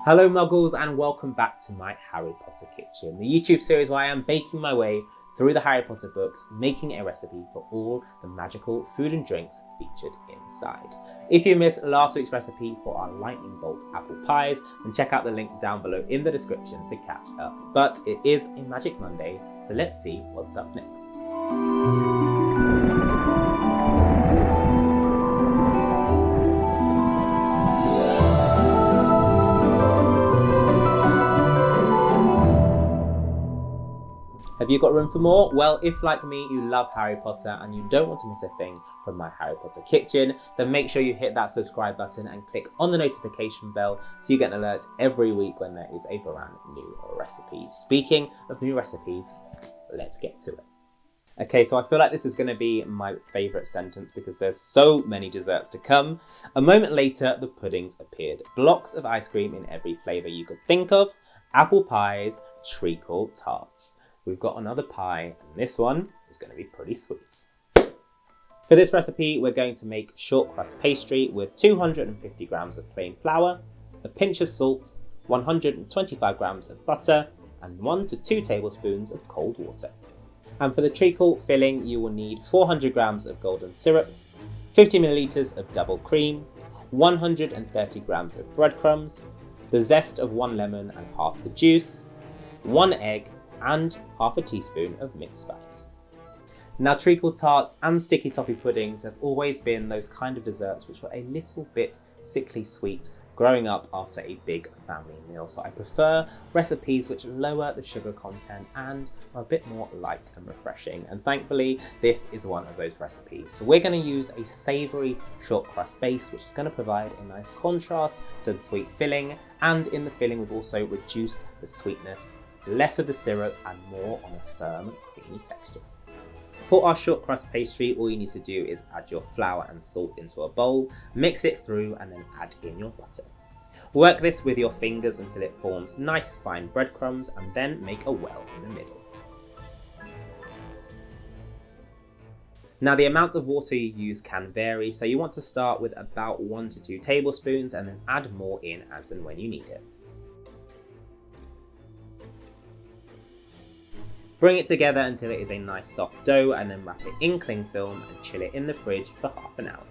Hello Muggles and welcome back to my Harry Potter kitchen, the YouTube series where I am baking my way through the Harry Potter books, making a recipe for all the magical food and drinks featured inside. If you missed last week's recipe for our lightning bolt apple pies, then check out the link down below in the description to catch up. But it is a Magic Monday, so let's see what's up next. Have you got room for more? Well, if like me, you love Harry Potter and you don't want to miss a thing from my Harry Potter kitchen, then make sure you hit that subscribe button and click on the notification bell so you get an alert every week when there is a brand new recipe. Speaking of new recipes, let's get to it. Okay, so I feel like this is going to be my favourite sentence because there's so many desserts to come. A moment later, the puddings appeared. Blocks of ice cream in every flavour you could think of, apple pies, treacle tarts. We've got another pie, and this one is going to be pretty sweet. For this recipe, we're going to make shortcrust pastry with 250 grams of plain flour, a pinch of salt, 125 grams of butter, and 1 to 2 tablespoons of cold water. And for the treacle filling, you will need 400 grams of golden syrup, 50 milliliters of double cream, 130 grams of breadcrumbs, the zest of 1 lemon and half the juice, 1 egg, and half a teaspoon of mixed spice. Now, treacle tarts and sticky toffee puddings have always been those kind of desserts which were a little bit sickly sweet growing up after a big family meal, so I prefer recipes which lower the sugar content and are a bit more light and refreshing, and thankfully this is one of those recipes. So we're going to use a savoury shortcrust base which is going to provide a nice contrast to the sweet filling, and in the filling we've also reduced the sweetness, less of the syrup and more on a firm, creamy texture. For our shortcrust pastry, all you need to do is add your flour and salt into a bowl, mix it through and then add in your butter. Work this with your fingers until it forms nice fine breadcrumbs and then make a well in the middle. Now, the amount of water you use can vary, so you want to start with about 1 to 2 tablespoons and then add more in as and when you need it. Bring it together until it is a nice soft dough and then wrap it in cling film and chill it in the fridge for half an hour.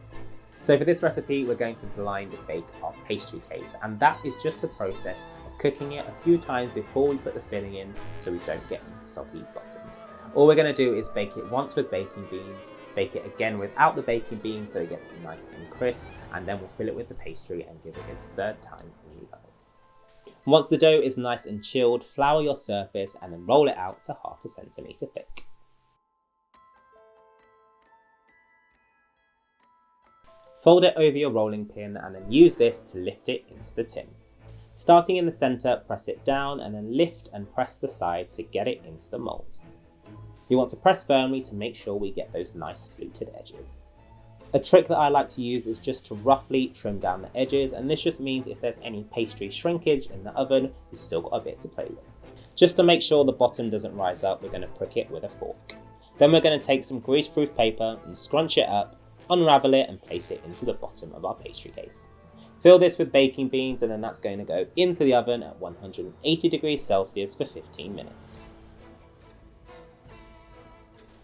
So for this recipe, we're going to blind bake our pastry case, and that is just the process of cooking it a few times before we put the filling in so we don't get any soggy bottoms. All we're going to do is bake it once with baking beans, bake it again without the baking beans so it gets nice and crisp, and then we'll fill it with the pastry and give it its third time in the oven. Once the dough is nice and chilled, flour your surface and then roll it out to 1/2 centimetre thick. Fold it over your rolling pin and then use this to lift it into the tin. Starting in the centre, press it down and then lift and press the sides to get it into the mould. You want to press firmly to make sure we get those nice fluted edges. A trick that I like to use is just to roughly trim down the edges, and this just means if there's any pastry shrinkage in the oven, you've still got a bit to play with. Just to make sure the bottom doesn't rise up, we're going to prick it with a fork. Then we're going to take some greaseproof paper and scrunch it up, unravel it and place it into the bottom of our pastry case. Fill this with baking beans and then that's going to go into the oven at 180 degrees Celsius for 15 minutes.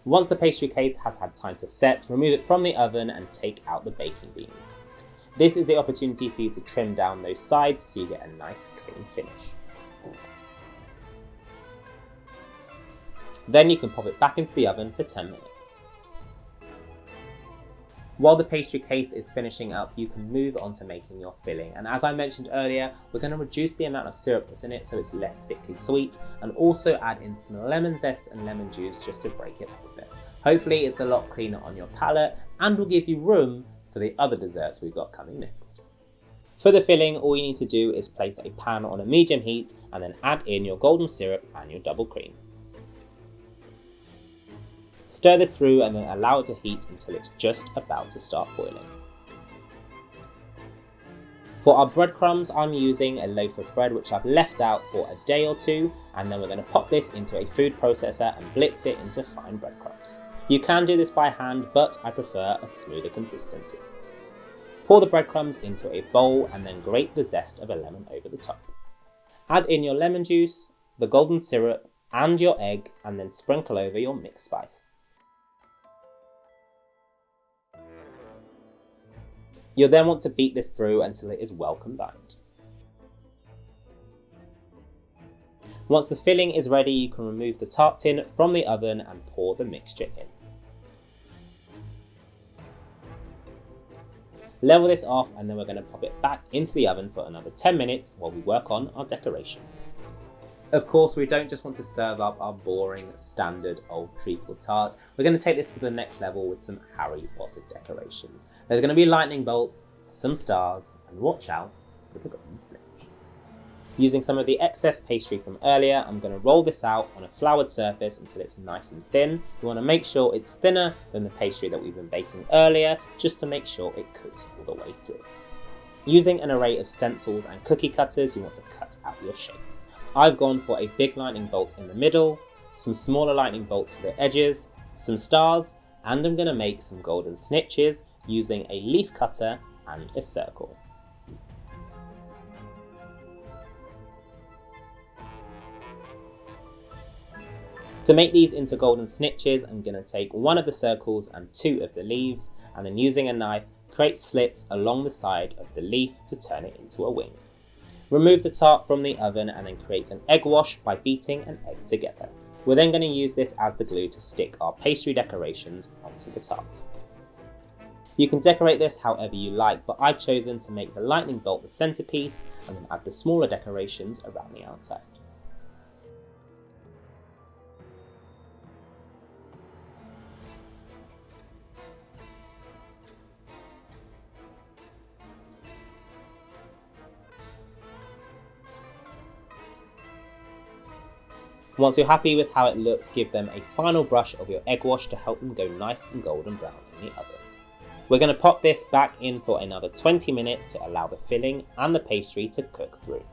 Once the pastry case has had time to set, remove it from the oven and take out the baking beans. This is the opportunity for you to trim down those sides so you get a nice clean finish. Then you can pop it back into the oven for 10 minutes. While the pastry case is finishing up, you can move on to making your filling. And as I mentioned earlier, we're going to reduce the amount of syrup that's in it so it's less sickly sweet, and also add in some lemon zest and lemon juice just to break it up a bit. Hopefully it's a lot cleaner on your palate and will give you room for the other desserts we've got coming next. For the filling, all you need to do is place a pan on a medium heat and then add in your golden syrup and your double cream. Stir this through and then allow it to heat until it's just about to start boiling. For our breadcrumbs, I'm using a loaf of bread which I've left out for a day or two, and then we're going to pop this into a food processor and blitz it into fine breadcrumbs. You can do this by hand, but I prefer a smoother consistency. Pour the breadcrumbs into a bowl and then grate the zest of a lemon over the top. Add in your lemon juice, the golden syrup, and your egg, and then sprinkle over your mixed spice. You'll then want to beat this through until it is well combined. Once the filling is ready, you can remove the tart tin from the oven and pour the mixture in. Level this off, and then we're going to pop it back into the oven for another 10 minutes while we work on our decorations. Of course, we don't just want to serve up our boring, standard old treacle tart. We're going to take this to the next level with some Harry Potter decorations. There's going to be lightning bolts, some stars, and watch out for the golden snitch. Using some of the excess pastry from earlier, I'm going to roll this out on a floured surface until it's nice and thin. You want to make sure it's thinner than the pastry that we've been baking earlier, just to make sure it cooks all the way through. Using an array of stencils and cookie cutters, you want to cut out your shapes. I've gone for a big lightning bolt in the middle, some smaller lightning bolts for the edges, some stars, and I'm going to make some golden snitches using a leaf cutter and a circle. To make these into golden snitches, I'm going to take one of the circles and two of the leaves, and then using a knife, create slits along the side of the leaf to turn it into a wing. Remove the tart from the oven and then create an egg wash by beating an egg together. We're then going to use this as the glue to stick our pastry decorations onto the tart. You can decorate this however you like, but I've chosen to make the lightning bolt the centerpiece and then add the smaller decorations around the outside. Once you're happy with how it looks, give them a final brush of your egg wash to help them go nice and golden brown in the oven. We're going to pop this back in for another 20 minutes to allow the filling and the pastry to cook through.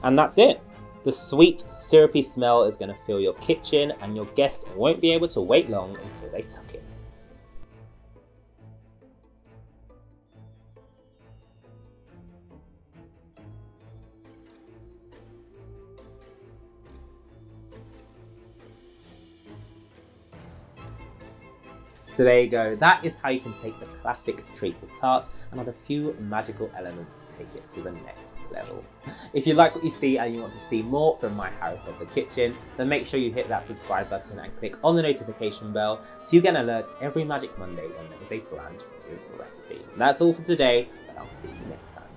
And that's it! The sweet, syrupy smell is going to fill your kitchen, and your guests won't be able to wait long until they tuck in. So there you go, that is how you can take the classic treacle tart and add a few magical elements to take it to the next level. If you like what you see and you want to see more from my Harry Potter kitchen, then make sure you hit that subscribe button and click on the notification bell so you get an alert every Magic Monday when there is a brand new recipe. And that's all for today, but I'll see you next time.